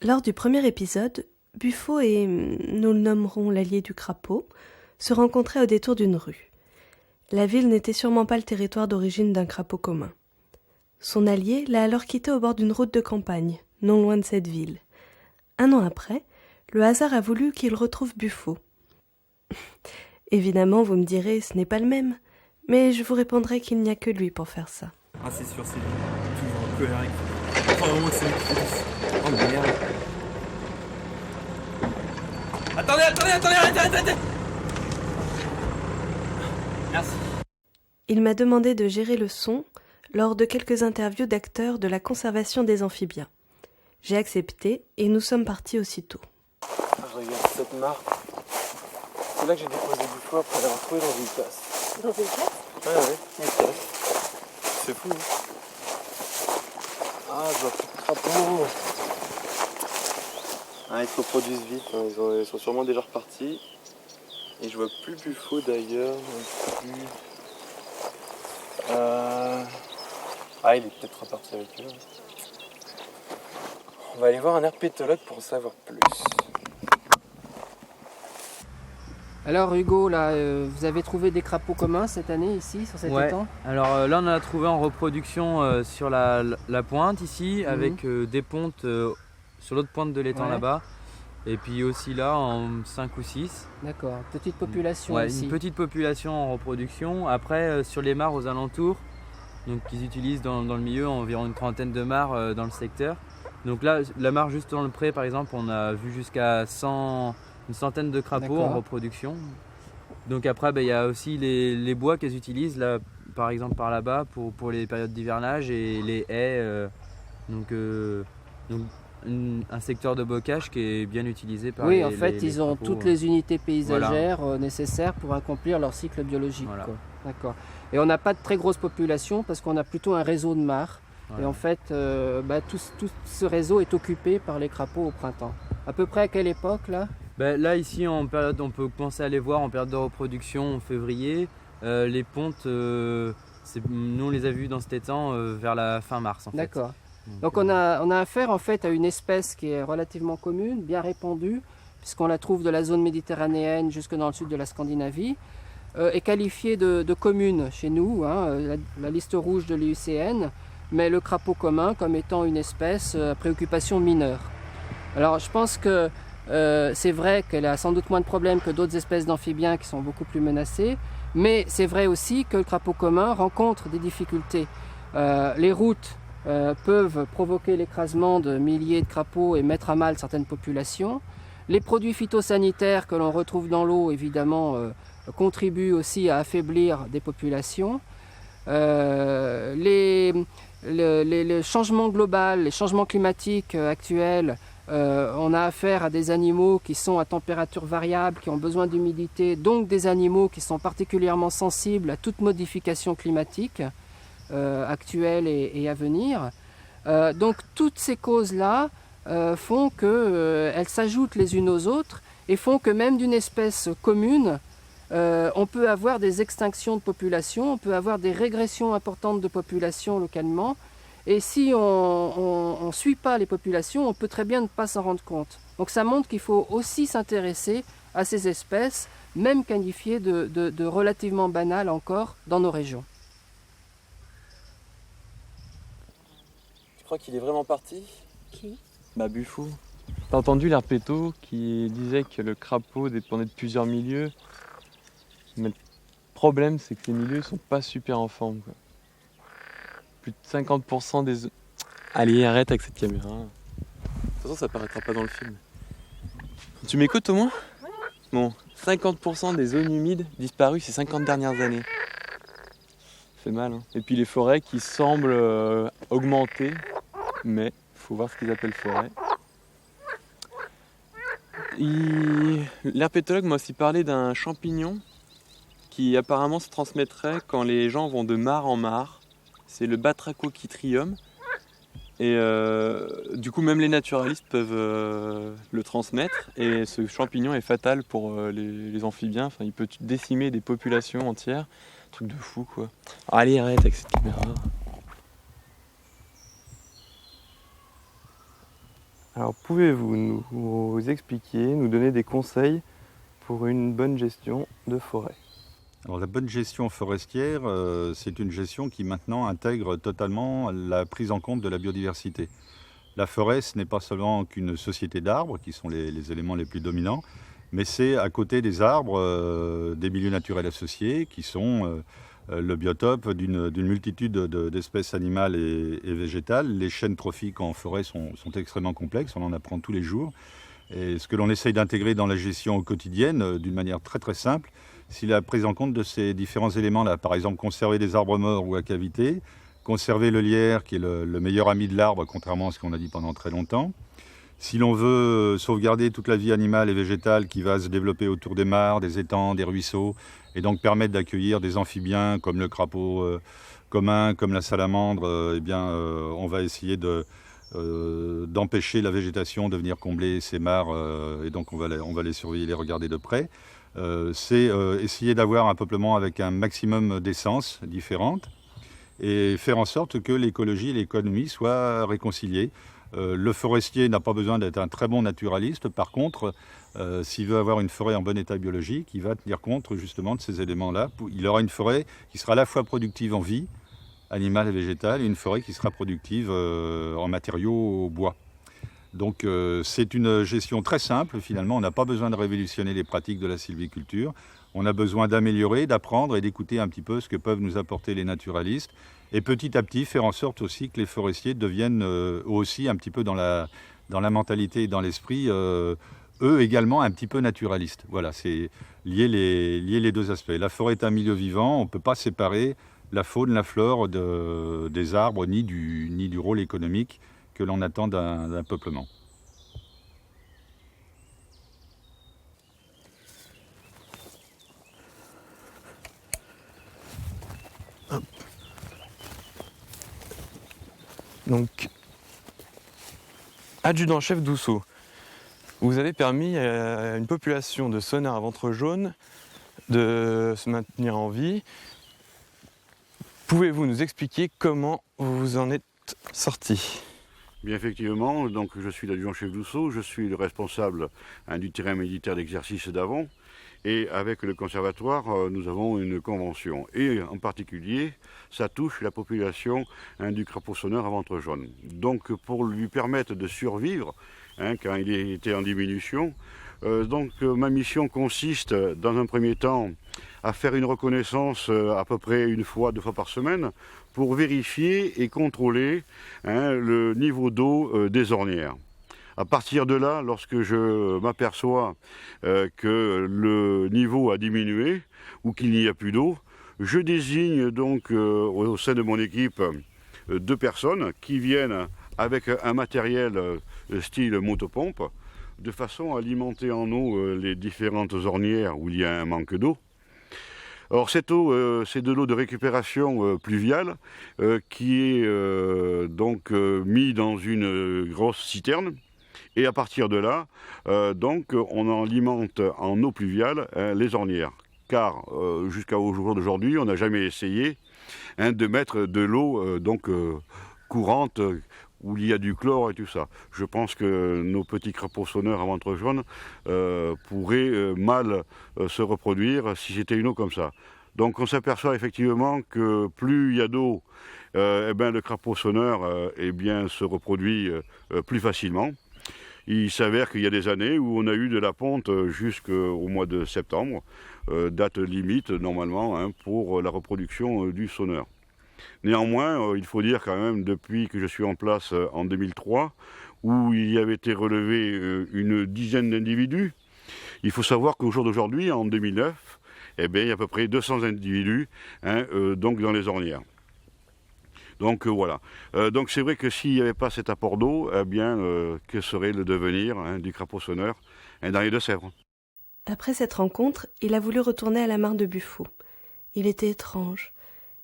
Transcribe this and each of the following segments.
Lors du premier épisode, Buffo et, nous le nommerons l'allié du crapaud, se rencontraient au détour d'une rue. La ville n'était sûrement pas le territoire d'origine d'un crapaud commun. Son allié l'a alors quitté au bord d'une route de campagne, non loin de cette ville. 1 an après, le hasard a voulu qu'il retrouve Buffo. Évidemment, vous me direz, ce n'est pas le même, mais je vous répondrai qu'il n'y a que lui pour faire ça. Ah c'est sûr, c'est lui. Toujours en colère avec... Enfin vraiment c'est lui qui fait tout. Oh merde. Attendez, arrêtez. Merci. Il m'a demandé de gérer le son lors de quelques interviews d'acteurs de la conservation des amphibiens. J'ai accepté et nous sommes partis aussitôt. Je regarde cette marque. C'est là que j'ai déposé Buffo après l'avoir trouvé dans une casse. Dans une caisse ? Ouais, une casse. C'est fou. Hein. Ah, je vois plus de crapauds. Ah, ils se reproduisent vite, hein. Ils sont sûrement déjà repartis. Et je vois plus Buffo d'ailleurs. Ah, il est peut-être reparti avec eux. On va aller voir un herpétologue pour en savoir plus. Alors Hugo, là, vous avez trouvé des crapauds communs cette année ici, sur cet étang ? Alors là on en a trouvé en reproduction sur la pointe ici, avec des pontes sur l'autre pointe de l'étang là-bas. Et puis aussi là en 5 ou 6. D'accord, petite population ouais, ici. Une petite population en reproduction. Après sur les mares aux alentours, donc qu'ils utilisent dans le milieu environ une 30aine de mares dans le secteur. Donc là, la mare juste dans le pré par exemple, on a vu jusqu'à une centaine de crapauds en reproduction. Donc après, il y a aussi les bois qu'elles utilisent, là, par exemple par là-bas, pour les périodes d'hivernage et les haies. Donc un secteur de bocage qui est bien utilisé par Oui, en fait, ils ont crapauds, toutes les unités paysagères nécessaires pour accomplir leur cycle biologique. Voilà. Quoi. D'accord. Et on n'a pas de très grosse population parce qu'on a plutôt un réseau de mares. Voilà. Et en fait, tout ce réseau est occupé par les crapauds au printemps. À peu près à quelle époque là ? Là ici on peut commencer à les voir en période de reproduction en février. Les pontes, nous on les a vus dans cet étang vers la fin mars en fait. D'accord. Donc on a affaire en fait à une espèce qui est relativement commune, bien répandue, puisqu'on la trouve de la zone méditerranéenne jusque dans le sud de la Scandinavie, est qualifiée de commune chez nous, hein, la liste rouge de l'IUCN, mais le crapaud commun comme étant une espèce à préoccupation mineure. Alors je pense que c'est vrai qu'elle a sans doute moins de problèmes que d'autres espèces d'amphibiens qui sont beaucoup plus menacées, mais c'est vrai aussi que le crapaud commun rencontre des difficultés. Les routes peuvent provoquer l'écrasement de milliers de crapauds et mettre à mal certaines populations. Les produits phytosanitaires que l'on retrouve dans l'eau, évidemment, contribuent aussi à affaiblir des populations. Le changement global, les changements climatiques actuels, on a affaire à des animaux qui sont à température variable, qui ont besoin d'humidité, donc des animaux qui sont particulièrement sensibles à toute modification climatique actuelle et à venir. Donc toutes ces causes-là font qu'elles s'ajoutent les unes aux autres et font que même d'une espèce commune, on peut avoir des extinctions de population, on peut avoir des régressions importantes de population localement. Et si on ne suit pas les populations, on peut très bien ne pas s'en rendre compte. Donc ça montre qu'il faut aussi s'intéresser à ces espèces, même qualifiées de relativement banales encore dans nos régions. Tu crois qu'il est vraiment parti ? Qui ? Buffo. T'as entendu l'herpéto qui disait que le crapaud dépendait de plusieurs milieux. Mais le problème, c'est que les milieux sont pas super en forme, quoi. Plus de 50% des... Allez, arrête avec cette caméra. De toute façon, ça paraîtra pas dans le film. Tu m'écoutes au moins ? Ouais. Bon, 50% des zones humides disparues ces 50 dernières années. Ça fait mal, hein. Et puis les forêts qui semblent augmenter, mais il faut voir ce qu'ils appellent forêt. L'herpétologue m'a aussi parlé d'un champignon qui apparemment se transmettrait quand les gens vont de mare en mare. C'est le Batrachochytrium. Et du coup, même les naturalistes peuvent le transmettre. Et ce champignon est fatal pour les amphibiens. Enfin, il peut décimer des populations entières. Un truc de fou, quoi. Allez, arrête avec cette caméra. Alors pouvez-vous nous expliquer, nous donner des conseils pour une bonne gestion de forêt? Alors la bonne gestion forestière, c'est une gestion qui maintenant intègre totalement la prise en compte de la biodiversité. La forêt, ce n'est pas seulement qu'une société d'arbres, qui sont les éléments les plus dominants, mais c'est à côté des arbres, des milieux naturels associés, qui sont le biotope d'une multitude d'espèces animales et végétales. Les chaînes trophiques en forêt sont extrêmement complexes, on en apprend tous les jours. Et ce que l'on essaye d'intégrer dans la gestion quotidienne, d'une manière très très simple, c'est la prise en compte de ces différents éléments-là. Par exemple, conserver des arbres morts ou à cavité, conserver le lierre qui est le meilleur ami de l'arbre, contrairement à ce qu'on a dit pendant très longtemps. Si l'on veut sauvegarder toute la vie animale et végétale qui va se développer autour des mares, des étangs, des ruisseaux, et donc permettre d'accueillir des amphibiens comme le crapaud commun, comme la salamandre, on va essayer d'empêcher la végétation de venir combler ces mares, et donc on va les surveiller, les regarder de près. C'est essayer d'avoir un peuplement avec un maximum d'essences différentes et faire en sorte que l'écologie et l'économie soient réconciliées. Le forestier n'a pas besoin d'être un très bon naturaliste. Par contre, s'il veut avoir une forêt en bon état biologique, il va tenir compte justement de ces éléments-là. Il aura une forêt qui sera à la fois productive en vie, animale et végétale, et une forêt qui sera productive en matériaux bois. Donc c'est une gestion très simple finalement. On n'a pas besoin de révolutionner les pratiques de la sylviculture. On a besoin d'améliorer, d'apprendre et d'écouter un petit peu ce que peuvent nous apporter les naturalistes. Et petit à petit faire en sorte aussi que les forestiers deviennent aussi un petit peu dans la mentalité et dans l'esprit, eux également un petit peu naturalistes. Voilà, c'est lier les deux aspects. La forêt est un milieu vivant, on ne peut pas séparer la faune, la flore des arbres ni du rôle économique que l'on attend d'un peuplement. Donc, adjudant-chef d'Ousseau, vous avez permis à une population de sonars à ventre jaune de se maintenir en vie. Pouvez-vous nous expliquer comment vous en êtes sorti? Bien effectivement, donc je suis l'adjudant-chef d'Ousseau, je suis le responsable du terrain militaire d'exercice d'Avon. Et avec le conservatoire, nous avons une convention. Et en particulier, ça touche la population du crapaud sonneur à ventre jaune. Donc pour lui permettre de survivre, quand il était en diminution, ma mission consiste dans un premier temps à faire une reconnaissance à peu près 1 fois, 2 fois par semaine pour vérifier et contrôler le niveau d'eau des ornières. À partir de là, lorsque je m'aperçois que le niveau a diminué ou qu'il n'y a plus d'eau, je désigne donc au sein de mon équipe 2 personnes qui viennent avec un matériel style motopompe de façon à alimenter en eau les différentes ornières où il y a un manque d'eau. Alors cette eau, c'est de l'eau de récupération pluviale qui est mise dans une grosse citerne. Et à partir de là, on alimente en eau pluviale les ornières. Car jusqu'au jour d'aujourd'hui, on n'a jamais essayé de mettre de l'eau courante où il y a du chlore et tout ça. Je pense que nos petits crapauds sonneurs à ventre jaune pourraient mal se reproduire si c'était une eau comme ça. Donc on s'aperçoit effectivement que plus il y a d'eau, le crapaud sonneur se reproduit plus facilement. Il s'avère qu'il y a des années où on a eu de la ponte jusqu'au mois de septembre, date limite normalement pour la reproduction du sonneur. Néanmoins, il faut dire quand même, depuis que je suis en place en 2003, où il y avait été relevé une dizaine d'individus, il faut savoir qu'au jour d'aujourd'hui, en 2009, il y a à peu près 200 individus dans les ornières. Donc voilà. Donc c'est vrai que s'il n'y avait pas cet apport d'eau, que serait le devenir du crapaud sonneur dans les Deux-Sèvres? Après cette rencontre, il a voulu retourner à la mare de Buffo. Il était étrange.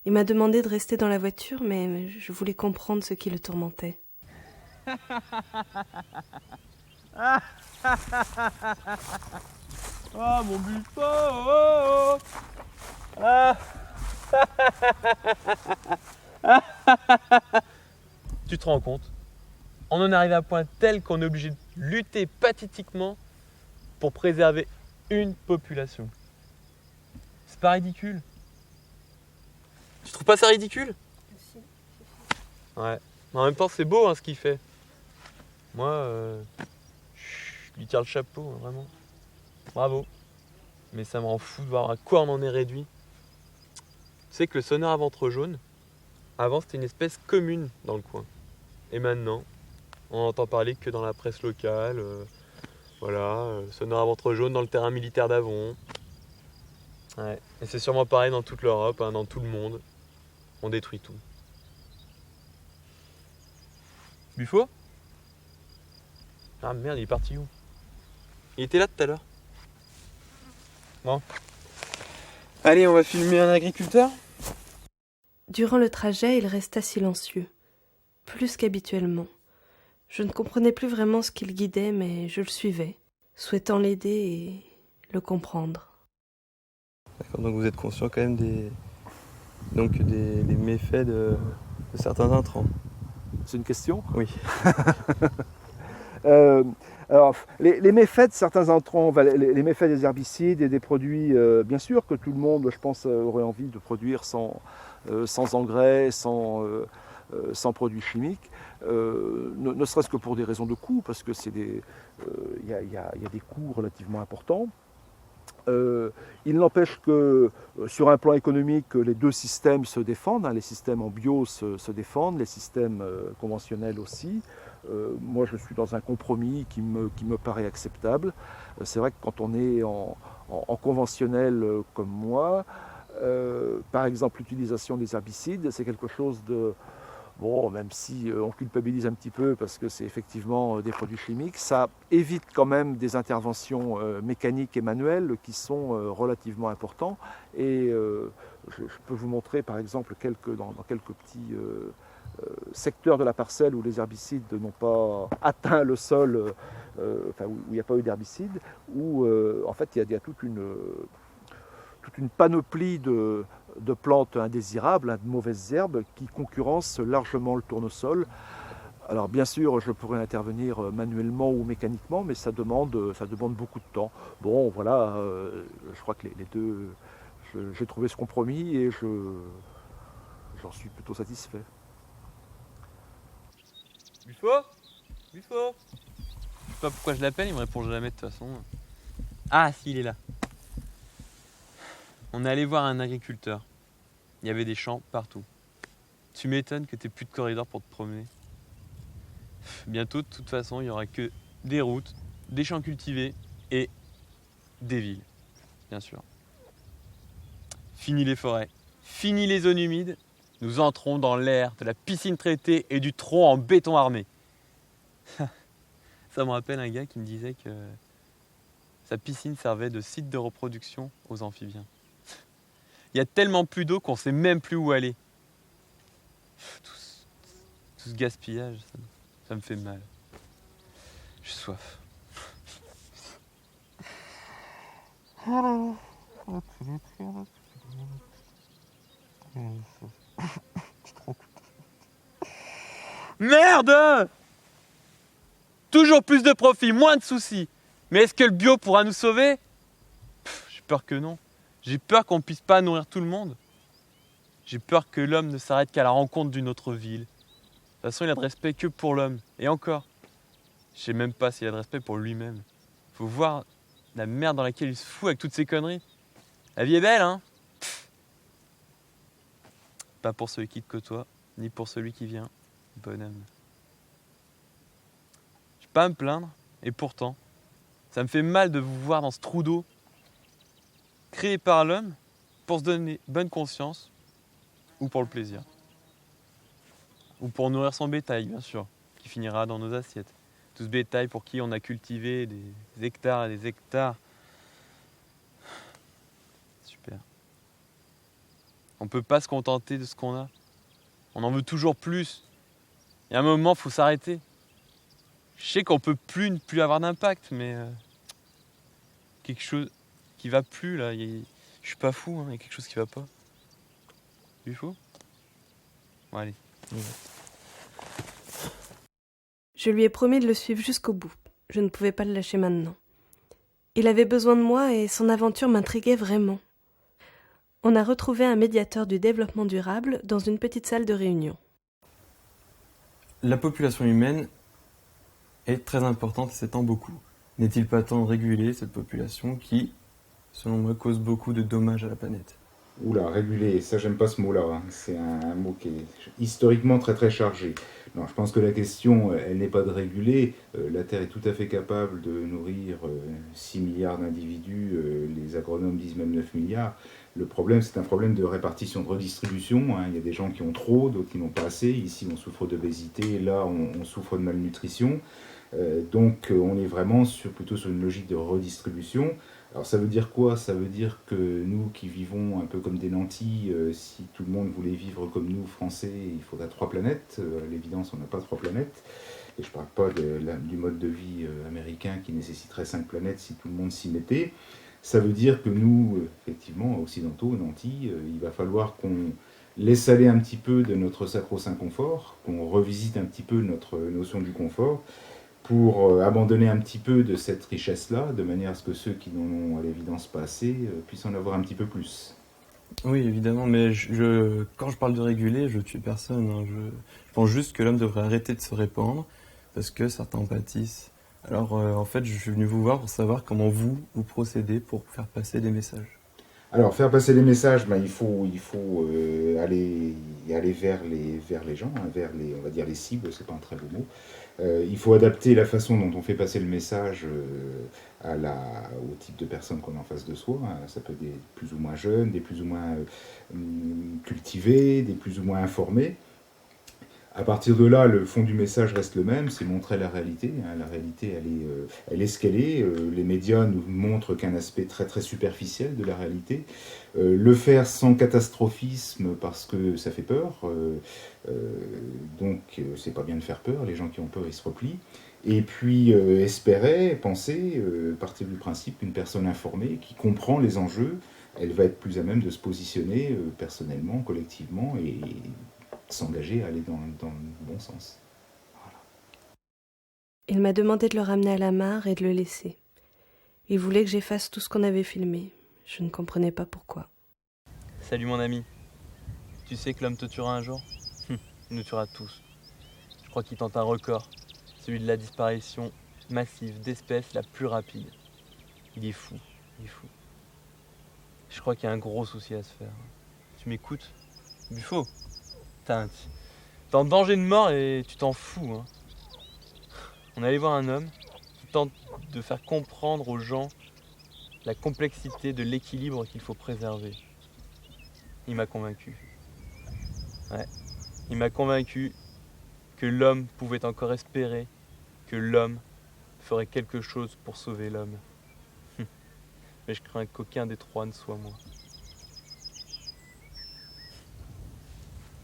Il m'a demandé de rester dans la voiture, mais je voulais comprendre ce qui le tourmentait. Ah mon Buffo! Tu te rends compte? On en arrive à un point tel qu'on est obligé de lutter pathétiquement pour préserver une population. C'est pas ridicule? Tu trouves pas ça ridicule? Ouais. Mais en même temps, c'est beau hein, ce qu'il fait. Moi, je lui tire le chapeau, hein, vraiment. Bravo. Mais ça me rend fou de voir à quoi on en est réduit. Tu sais que le sonneur à ventre jaune, avant c'était une espèce commune dans le coin. Et maintenant, on n'entend parler que dans la presse locale. Sonneur à ventre jaune dans le terrain militaire d'Avon. Ouais. Et c'est sûrement pareil dans toute l'Europe, hein, dans tout le monde. On détruit tout. Buffo? Ah merde, il est parti où? Il était là tout à l'heure. Bon. Allez, on va filmer un agriculteur. Durant le trajet, il resta silencieux, plus qu'habituellement. Je ne comprenais plus vraiment ce qu'il guidait, mais je le suivais, souhaitant l'aider et le comprendre. D'accord, donc vous êtes conscient quand même des méfaits de certains intrants. C'est une question? Oui. Alors, les méfaits de certains intrants, les méfaits des herbicides et des produits, bien sûr que tout le monde, je pense, aurait envie de produire sans engrais, sans produits chimiques, ne serait-ce que pour des raisons de coût, parce que il y a des coûts relativement importants. Il n'empêche que sur un plan économique, les deux systèmes se défendent, hein, les systèmes en bio se défendent, les systèmes conventionnels aussi. Moi je suis dans un compromis qui me paraît acceptable. C'est vrai que quand on est en conventionnel comme moi, par exemple l'utilisation des herbicides, c'est quelque chose de... Bon, même si on culpabilise un petit peu parce que c'est effectivement des produits chimiques, ça évite quand même des interventions mécaniques et manuelles qui sont relativement importantes. Et je peux vous montrer par exemple dans quelques petits secteurs de la parcelle où les herbicides n'ont pas atteint le sol, où il n'y a pas eu d'herbicide, où en fait il y a toute une panoplie de plantes indésirables, de mauvaises herbes qui concurrencent largement le tournesol. Alors bien sûr, je pourrais intervenir manuellement ou mécaniquement, mais ça demande beaucoup de temps. Bon, voilà, je crois que les deux, j'ai trouvé ce compromis et j'en suis plutôt satisfait. Buffo? Je sais pas pourquoi je l'appelle, il me répond jamais de toute façon. Ah si, il est là. On est allé voir un agriculteur. Il y avait des champs partout. Tu m'étonnes que tu n'aies plus de corridor pour te promener. Bientôt, de toute façon, il n'y aura que des routes, des champs cultivés et des villes, bien sûr. Fini les forêts, fini les zones humides. Nous entrons dans l'ère de la piscine traitée et du tronc en béton armé. Ça me rappelle un gars qui me disait que sa piscine servait de site de reproduction aux amphibiens. Il y a tellement plus d'eau qu'on ne sait même plus où aller. Tout ce gaspillage, ça me fait mal. J'ai soif. Merde! Toujours plus de profit, moins de soucis. Mais est-ce que le bio pourra nous sauver? J'ai peur que non. J'ai peur qu'on ne puisse pas nourrir tout le monde. J'ai peur que l'homme ne s'arrête qu'à la rencontre d'une autre ville. De toute façon, il a de respect que pour l'homme. Et encore, je sais même pas s'il a de respect pour lui-même. Faut voir la merde dans laquelle il se fout avec toutes ces conneries. La vie est belle, hein? Pas pour celui qui te côtoie, ni pour celui qui vient. Bonhomme. Je vais pas à me plaindre, et pourtant, ça me fait mal de vous voir dans ce trou d'eau créé par l'homme pour se donner bonne conscience ou pour le plaisir. Ou pour nourrir son bétail, bien sûr, qui finira dans nos assiettes. Tout ce bétail pour qui on a cultivé des hectares et des hectares. Super. On ne peut pas se contenter de ce qu'on a. On en veut toujours plus. Il y a un moment, il faut s'arrêter. Je sais qu'on peut ne plus avoir d'impact, mais quelque chose qui va plus là. Je suis pas fou, hein. Il y a quelque chose qui va pas. Il faut. Bon, allez. Je lui ai promis de le suivre jusqu'au bout. Je ne pouvais pas le lâcher maintenant. Il avait besoin de moi et son aventure m'intriguait vraiment. On a retrouvé un médiateur du développement durable dans une petite salle de réunion. La population humaine est très importante et s'étend beaucoup. N'est-il pas temps de réguler cette population qui, selon moi, cause beaucoup de dommages à la planète? Oula, réguler, ça j'aime pas ce mot-là, hein. C'est un mot qui est historiquement très très chargé. Non, je pense que la question, elle n'est pas de réguler. La Terre est tout à fait capable de nourrir 6 milliards d'individus, les agronomes disent même 9 milliards. Le problème, c'est un problème de répartition, de redistribution, hein. Il y a des gens qui ont trop, d'autres qui n'ont pas assez. Ici, on souffre d'obésité, là, on souffre de malnutrition. Donc, on est vraiment plutôt sur une logique de redistribution. Alors ça veut dire quoi? Ça veut dire que nous qui vivons un peu comme des nantis, si tout le monde voulait vivre comme nous, Français, il faudrait 3 planètes. À l'évidence, on n'a pas 3 planètes. Et je ne parle pas du mode de vie américain qui nécessiterait 5 planètes si tout le monde s'y mettait. Ça veut dire que nous, effectivement, occidentaux, nantis, il va falloir qu'on laisse aller un petit peu de notre sacro-saint confort, qu'on revisite un petit peu notre notion du confort, pour abandonner un petit peu de cette richesse-là, de manière à ce que ceux qui n'en ont à l'évidence pas assez puissent en avoir un petit peu plus. Oui, évidemment, mais quand je parle de réguler, je tue personne, hein. Je pense juste que l'homme devrait arrêter de se répandre, parce que certains pâtissent. Alors, en fait, je suis venu vous voir pour savoir comment vous procédez pour faire passer des messages. Alors, faire passer les messages, il faut aller vers les gens, hein, on va dire les cibles, c'est pas un très beau mot. Il faut adapter la façon dont on fait passer le message au type de personnes qu'on a en face de soi. Ça peut être des plus ou moins jeunes, des plus ou moins cultivés, des plus ou moins informés. À partir de là, le fond du message reste le même, c'est montrer la réalité. La réalité, elle est ce qu'elle est. Les médias nous montrent qu'un aspect très très superficiel de la réalité. Le faire sans catastrophisme parce que ça fait peur. Donc c'est pas bien de faire peur, les gens qui ont peur ils se replient. Et puis espérer, penser, partir du principe qu'une personne informée qui comprend les enjeux, elle va être plus à même de se positionner personnellement, collectivement et s'engager à aller dans le bon sens. Voilà. Il m'a demandé de le ramener à la mare et de le laisser. Il voulait que j'efface tout ce qu'on avait filmé. Je ne comprenais pas pourquoi. Salut mon ami. Tu sais que l'homme te tuera un jour? Il nous tuera tous. Je crois qu'il tente un record, celui de la disparition massive d'espèces la plus rapide. Il est fou, il est fou. Je crois qu'il y a un gros souci à se faire. Tu m'écoutes? Buffo, t'es en danger de mort et tu t'en fous, hein. On est allé voir un homme qui tente de faire comprendre aux gens la complexité de l'équilibre qu'il faut préserver. Il m'a convaincu. Ouais. Il m'a convaincu que l'homme pouvait encore espérer, que l'homme ferait quelque chose pour sauver l'homme. Mais je crains qu'aucun des trois ne soit moi.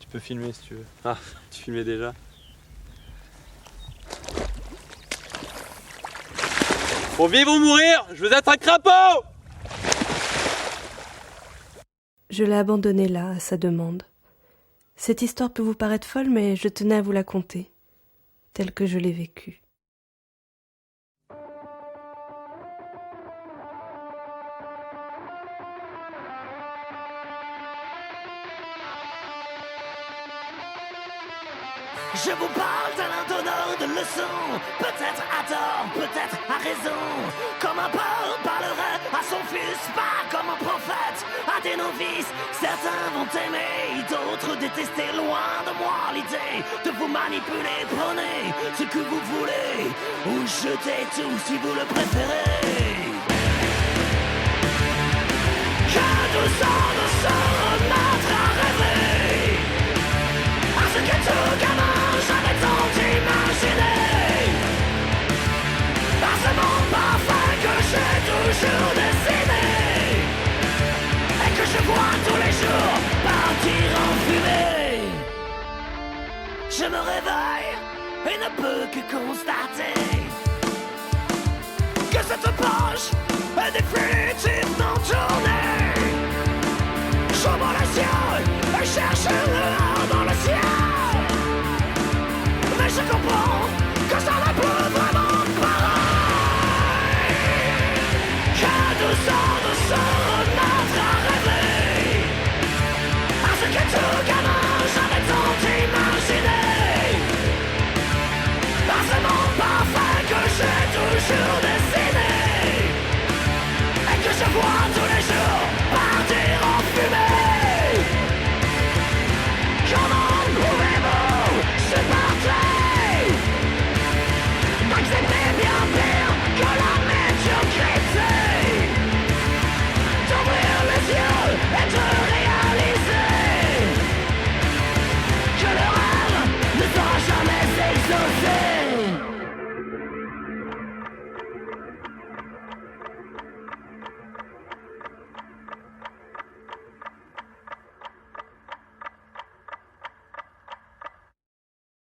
Tu peux filmer si tu veux. Ah, tu filmais déjà? Pour vivre ou mourir, je veux être un crapaud! Je l'ai abandonné là, à sa demande. Cette histoire peut vous paraître folle, mais je tenais à vous la conter, telle que je l'ai vécue. Je vous parle d'un donneur de leçons, peut-être à tort, peut-être à raison. Comme un père parlerait à son fils, pas comme un prophète à des novices. Certains vont aimer, d'autres détester. Loin de moi l'idée de vous manipuler. Prenez ce que vous voulez, ou jetez tout si vous le préférez. Que douceur de se remettre à rêver, parce que tout gamin j'avais tant imaginé, dans ce monde parfait que j'ai toujours dessiné, et que je vois tous les jours partir en fumée. Je me réveille et ne peux que constater que cette page est définitivement tournée. J'ouvre les yeux et cherche le